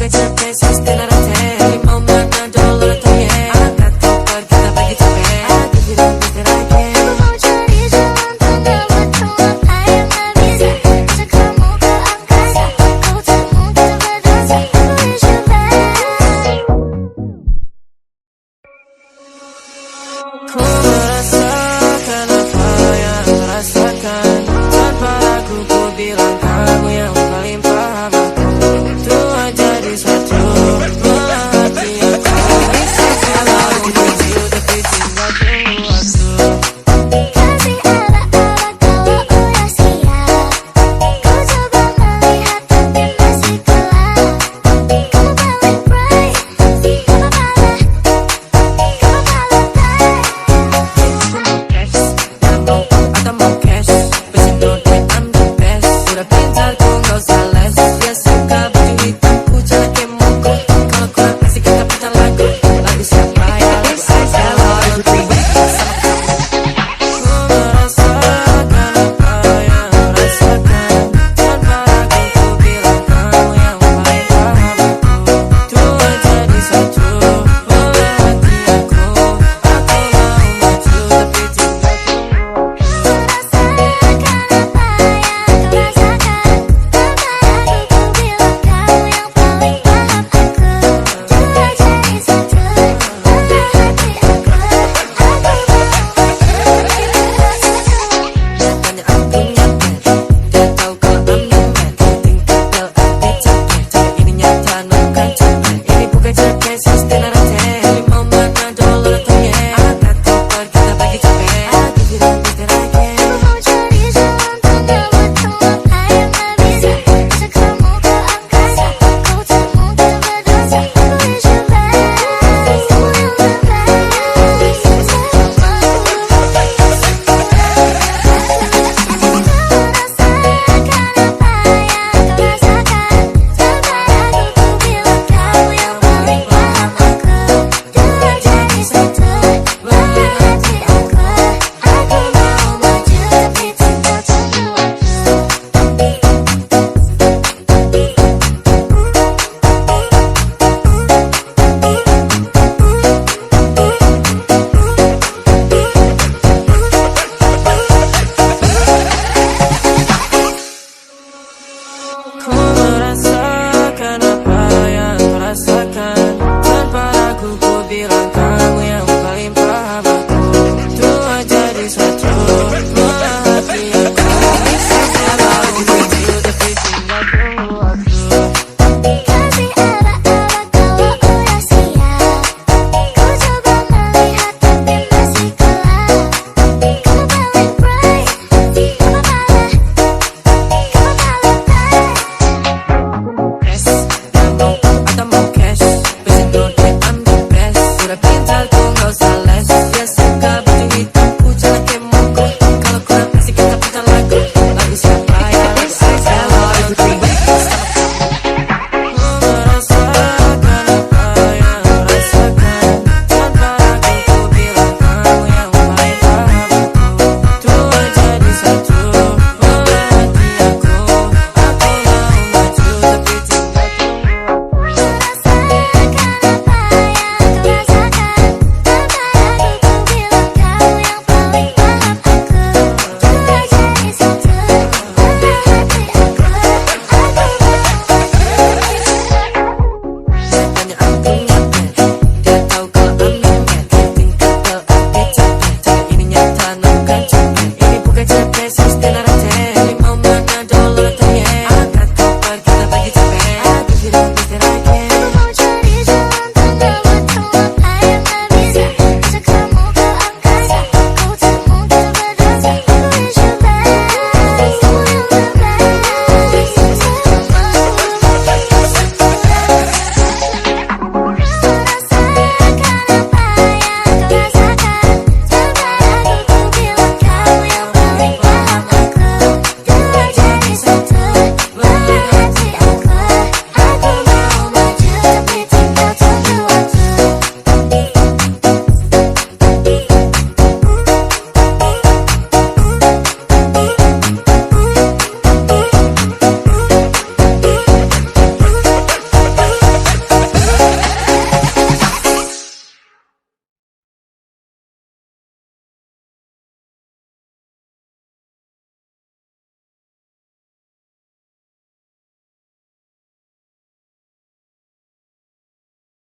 capek, pasti narate. Mau mana dulu tanya. Angkat koper, kita bagi capek. Aku tidak bisa lagi. Aku mau cari jalan tengah buat apa yang gak bisa. Ajak kamu ke angkasa, kau tak mungkin berdosa. Aku is your best. Ku merasakan apa yang rasakan. Tanpa ragu ku bilang kamu yang paling paham aku. Itu aja di satu